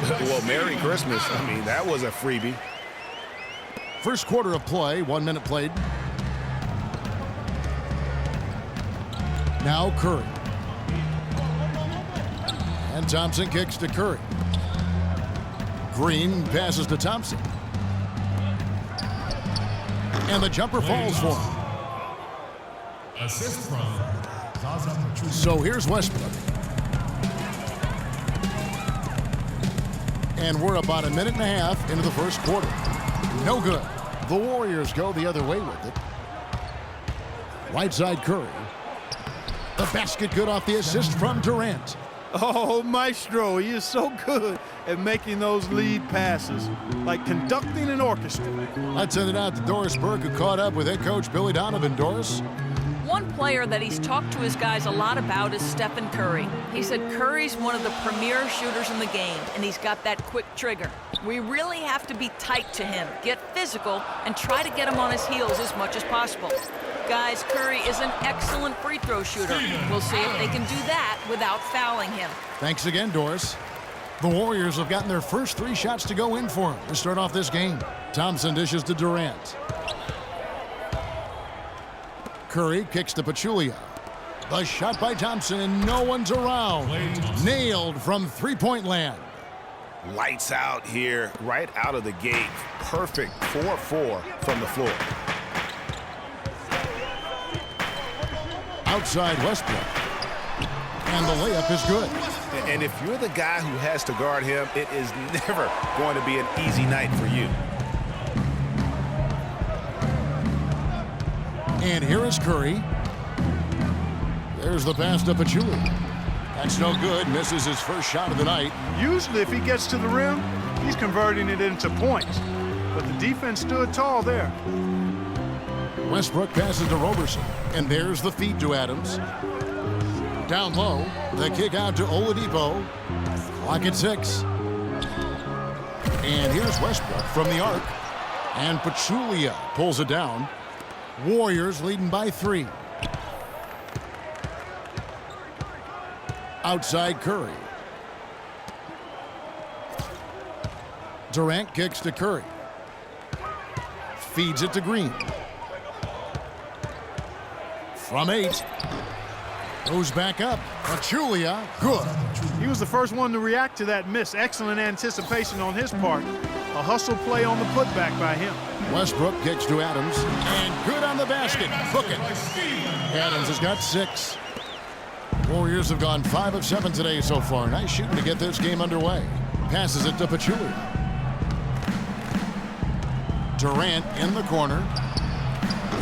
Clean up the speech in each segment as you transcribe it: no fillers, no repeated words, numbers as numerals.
Well, Merry Christmas. I mean, that was a freebie. First quarter of play, 1 minute played. Now Curry. And Thompson kicks to Curry. Green passes to Thompson. And the jumper falls for him. Assist from Zaza Pachulia. So here's Westbrook. And we're about a minute and a half into the first quarter. No good. The Warriors go the other way with it. Right side Curry. The basket good off the assist from Durant. Oh, Maestro, he is so good at making those lead passes, like conducting an orchestra. Let's send it out to Doris Burke, who caught up with head coach Billy Donovan. Doris? One player that he's talked to his guys a lot about is Stephen Curry. He said Curry's one of the premier shooters in the game, and he's got that quick trigger. We really have to be tight to him, get physical, and try to get him on his heels as much as possible. Guys, Curry is an excellent free throw shooter. We'll see if they can do that without fouling him. Thanks again, Doris. The Warriors have gotten their first 3 shots to go in for him to start off this game. Thompson dishes to Durant. Curry kicks to Pachulia. The shot by Thompson, and no one's around. Nailed from three-point land. Lights out here, right out of the gate. Perfect 4-4 from the floor. Outside Westbrook. And the layup is good. And if you're the guy who has to guard him, it is never going to be an easy night for you. And here is Curry. There's the pass to Pachulia. That's no good. Misses his first shot of the night. Usually, if he gets to the rim, he's converting it into points. But the defense stood tall there. Westbrook passes to Roberson. And there's the feed to Adams. Down low, the kick out to Oladipo. Clock at 6. And here's Westbrook from the arc. And Pachulia pulls it down. Warriors leading by 3. Outside Curry. Durant kicks to Curry. Feeds it to Green. From 8. Goes back up. Pachulia, good. He was the first one to react to that miss. Excellent anticipation on his part. A hustle play on the putback by him. Westbrook kicks to Adams. And good on the basket. Book it. Adams has got 6. Warriors have gone 5 of 7 today so far. Nice shooting to get this game underway. Passes it to Pachulia. Durant in the corner.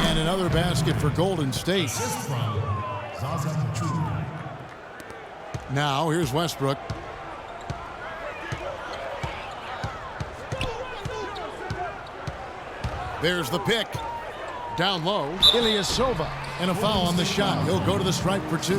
And another basket for Golden State. Assist from Zaza Pachulia. Now here's Westbrook. There's the pick. Down low, Ilyasova. And a foul on the shot. He'll go to the stripe for 2.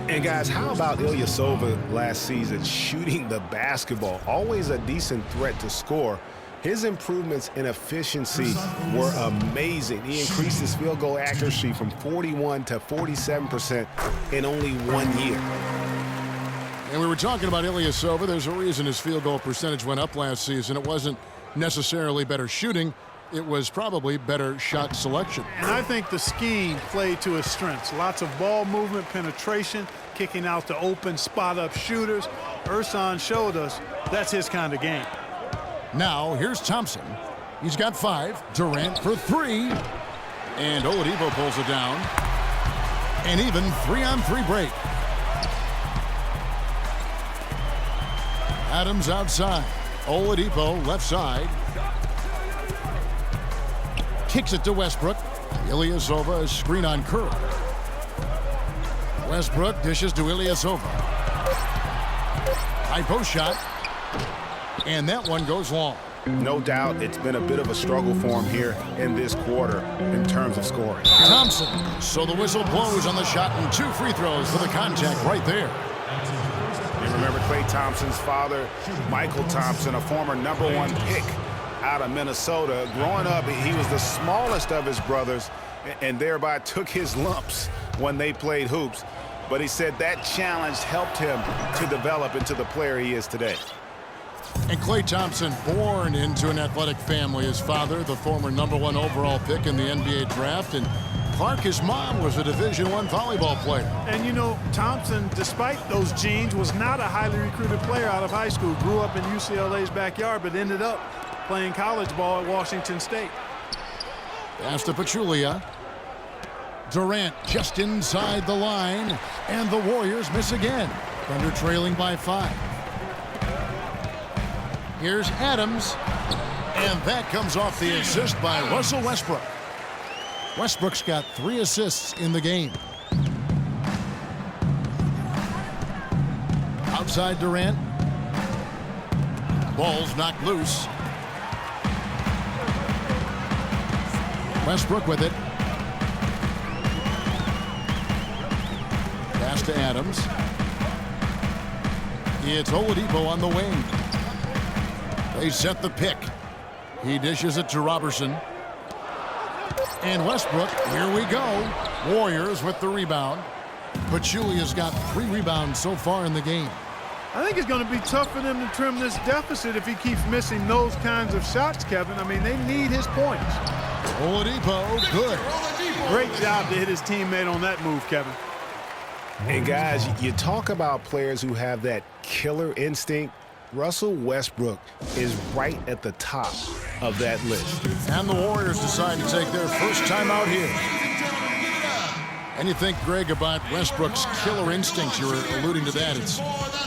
And guys, how about Ilyasova last season shooting the basketball? Always a decent threat to score. His improvements in efficiency were amazing. He increased his field goal accuracy from 41 to 47% in only 1 year. And we were talking about Ilyasova. There's a reason his field goal percentage went up last season. It wasn't necessarily better shooting. It was probably better shot selection. And I think the scheme played to his strengths. Lots of ball movement, penetration, kicking out to open spot-up shooters. Ersan showed us that's his kind of game. Now, here's Thompson. He's got 5. Durant for 3. And Oladipo pulls it down. And even 3-on-3 break. Adams outside. Oladipo left side. Kicks it to Westbrook. Ilyasova is screen on Curry. Westbrook dishes to Ilyasova. High post shot. And that one goes long. No doubt it's been a bit of a struggle for him here in this quarter in terms of scoring. Thompson. So the whistle blows on the shot and 2 free throws for the contact right there. You remember Klay Thompson's father, Michael Thompson, a former #1 pick out of Minnesota. Growing up, he was the smallest of his brothers and thereby took his lumps when they played hoops. But he said that challenge helped him to develop into the player he is today. And Klay Thompson, born into an athletic family. His father, the former #1 overall pick in the NBA draft. And Clark, his mom, was a Division I volleyball player. And you know, Thompson, despite those genes, was not a highly recruited player out of high school. Grew up in UCLA's backyard, but ended up playing college ball at Washington State. Pass to Pachulia. Durant just inside the line. And the Warriors miss again. Thunder trailing by 5. Here's Adams. And that comes off the assist by Russell Westbrook. Westbrook's got 3 assists in the game. Outside Durant. Ball's knocked loose. Westbrook with it. Pass to Adams. It's Oladipo on the wing. They set the pick. He dishes it to Robertson. And Westbrook, here we go. Warriors with the rebound. Pachulia's got 3 rebounds so far in the game. I think it's going to be tough for them to trim this deficit if he keeps missing those kinds of shots, Kevin. I mean, they need his points. Oladipo, good. Great job to hit his teammate on that move, Kevin. And guys, you talk about players who have that killer instinct. Russell Westbrook is right at the top of that list. And the Warriors decide to take their first time out here. And you think, Greg, about Westbrook's killer instincts. You were alluding to that. It's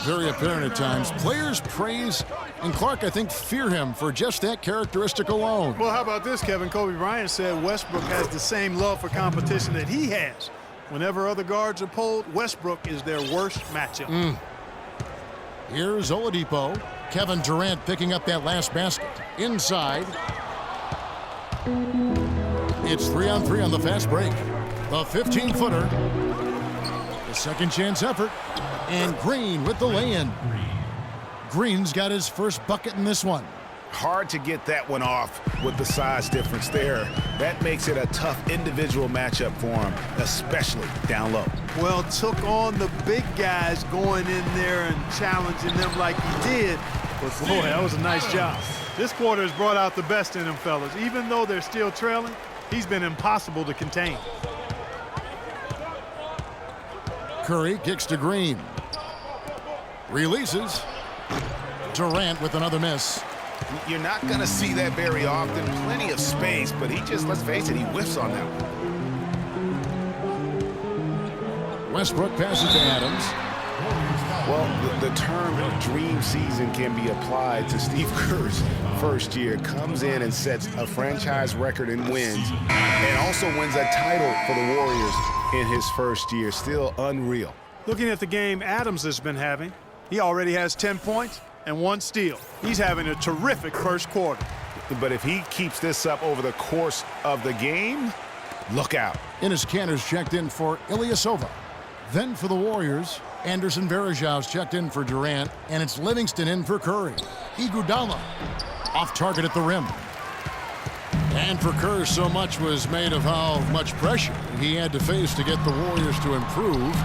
very apparent at times. Players praise, and Clark, I think, fear him for just that characteristic alone. Well, how about this, Kevin? Kobe Bryant said Westbrook has the same love for competition that he has. Whenever other guards are pulled, Westbrook is their worst matchup. Here's Oladipo. Kevin Durant picking up that last basket. Inside. It's 3-on-3 on the fast break. The 15-footer. The second chance effort. And Green with the lay-in. Green's got his first bucket in this one. Hard to get that one off with the size difference there. That makes it a tough individual matchup for him, especially down low. Well, took on the big guys going in there and challenging them like he did. But boy, that was a nice job. This quarter has brought out the best in them, fellas. Even though they're still trailing, he's been impossible to contain. Curry kicks to Green. Releases. Durant with another miss. You're not going to see that very often. Plenty of space, but he just, let's face it, he whiffs on that one. Westbrook passes to Adams. Well, the term dream season can be applied to Steve Kerr's first year. Comes in and sets a franchise record in wins and also wins a title for the Warriors in his first year. Still unreal. Looking at the game Adams has been having, he already has 10 points and 1 steal. He's having a terrific first quarter. But if he keeps this up over the course of the game, look out. Enes Kanter's checked in for Ilyasova. Then for the Warriors, Anderson Varejau's checked in for Durant, and it's Livingston in for Curry. Iguodala off target at the rim. And for Kerr, so much was made of how much pressure he had to face to get the Warriors to improve.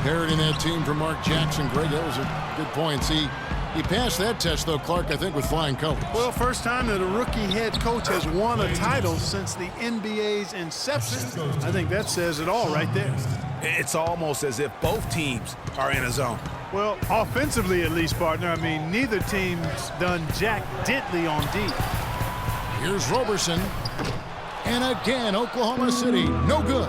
Inheriting that team from Mark Jackson. Greg, those are good points. He passed that test, though, Clark, I think, with flying colors. Well, first time that a rookie head coach has won a title since the NBA's inception. I think that says it all right there. It's almost as if both teams are in a zone. Well, offensively at least, partner. I mean, neither team's done jack diddly on D. Here's Roberson. And again, Oklahoma City, no good.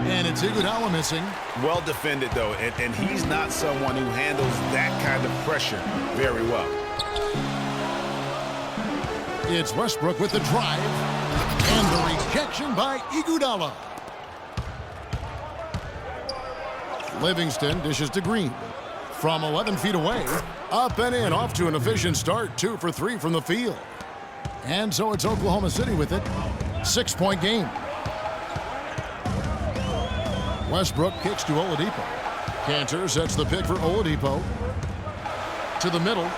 And it's Iguodala missing. Well defended, though, and he's not someone who handles that kind of pressure very well. It's Westbrook with the drive. And the rejection by Iguodala. Livingston dishes to Green. From 11 feet away, up and in, off to an efficient start. 2 for 3 from the field. And so it's Oklahoma City with it. 6-point game. Westbrook kicks to Oladipo. Kanter sets the pick for Oladipo. To the middle.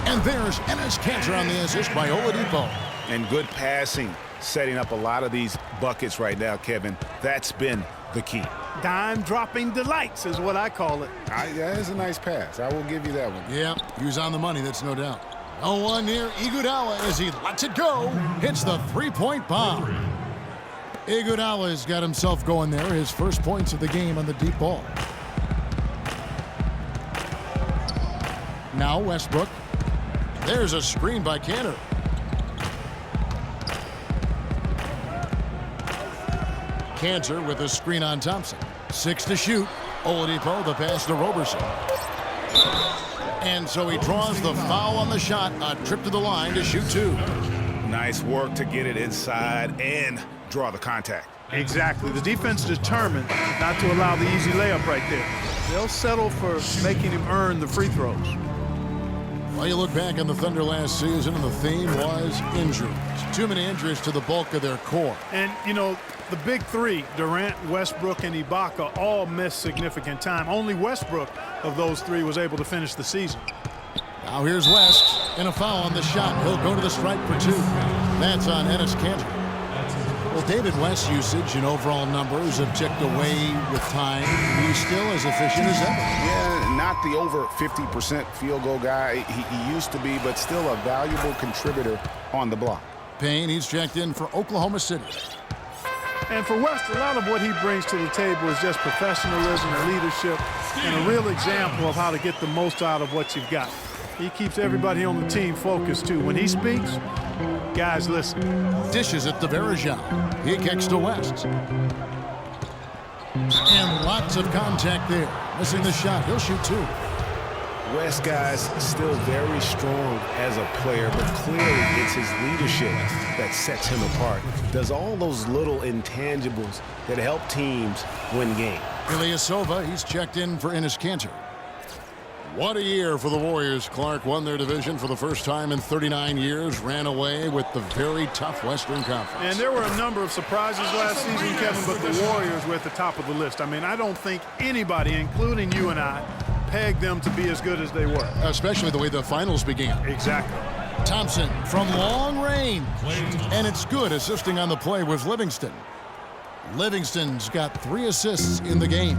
And there's Enes Kanter on the assist by Oladipo. And good passing, setting up a lot of these buckets right now, Kevin. That's been the key. dime-dropping delights is what I call it. That is a nice pass. I will give you that one. Yeah, he was on the money, that's no doubt. No one near Iguodala as he lets it go. Hits the three-point bomb. Iguodala's got himself going there. His first points of the game on the deep ball. Now Westbrook. There's a screen by Kanter. Kanter with a screen on Thompson. 6 to shoot. Oladipo, the pass to Roberson. And so he draws the foul on the shot. A trip to the line to shoot 2. Nice work to get it inside and draw the contact. Exactly. The defense determined not to allow the easy layup right there. They'll settle for making him earn the free throws. Well, you look back on the Thunder last season, and the theme was injuries. Too many injuries to the bulk of their core. And, you know, the big three, Durant, Westbrook, and Ibaka, all missed significant time. Only Westbrook of those three was able to finish the season. Now here's West, and a foul on the shot. He'll go to the stripe for 2. That's on Enes Kanter. Well, David West's usage and overall numbers have ticked away with time. He's still as efficient as ever. Yeah, not the over 50% field goal guy he used to be, but still a valuable contributor on the block. Payne, he's checked in for Oklahoma City. And for West, a lot of what he brings to the table is just professionalism and leadership and a real example of how to get the most out of what you've got. He keeps everybody on the team focused, too. When he speaks, guys listen. Dishes it to Varejao. He kicks to West. And lots of contact there. Missing the shot. He'll shoot 2. West, guys, still very strong as a player, but clearly it's his leadership that sets him apart. Does all those little intangibles that help teams win games. Ilyasova, he's checked in for Enes Kanter. What a year for the Warriors. Clark won their division for the first time in 39 years, ran away with the very tough Western Conference. And there were a number of surprises last season, Kevin, but the Warriors were at the top of the list. I mean, I don't think anybody, including you and I, pegged them to be as good as they were. Especially the way the finals began. Exactly. Thompson from long range. And it's good. Assisting on the play was Livingston. Livingston's got 3 assists in the game.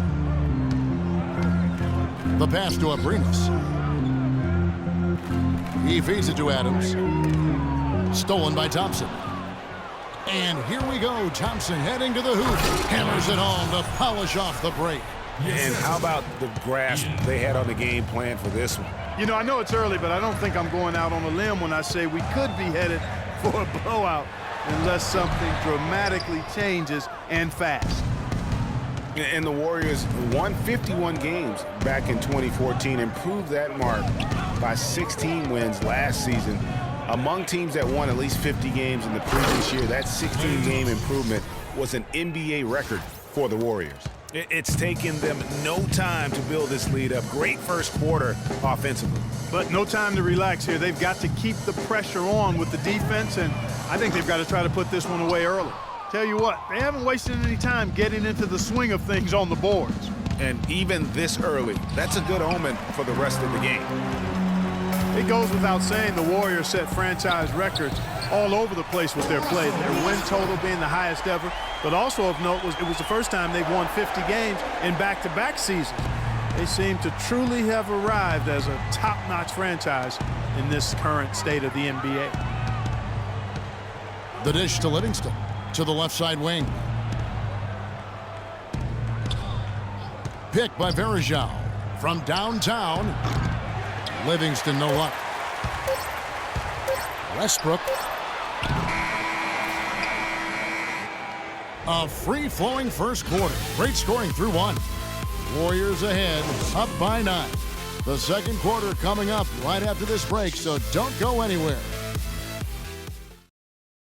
The pass to Abrines. He feeds it to Adams. Stolen by Thompson. And here we go. Thompson heading to the hoop. Hammers it home to polish off the break. And how about the grasp they had on the game plan for this one? You know, I know it's early, but I don't think I'm going out on a limb when I say we could be headed for a blowout unless something dramatically changes and fast. And the Warriors won 51 games back in 2014, improved that mark by 16 wins last season. Among teams that won at least 50 games in the previous year, that 16-game improvement was an NBA record for the Warriors. It's taken them no time to build this lead up. Great first quarter offensively. But no time to relax here. They've got to keep the pressure on with the defense, and I think they've got to try to put this one away early. Tell you what, they haven't wasted any time getting into the swing of things on the boards. And even this early, that's a good omen for the rest of the game. It goes without saying the Warriors set franchise records all over the place with their play. Their win total being the highest ever, but also of note was it was the first time they've won 50 games in back-to-back seasons. They seem to truly have arrived as a top-notch franchise in this current state of the NBA. The dish to Livingston. To the left side wing. Picked by Varejao. From downtown. Livingston, no luck. Westbrook. A free-flowing first quarter. Great scoring through 1. Warriors ahead, up by 9. The second quarter coming up right after this break, so don't go anywhere.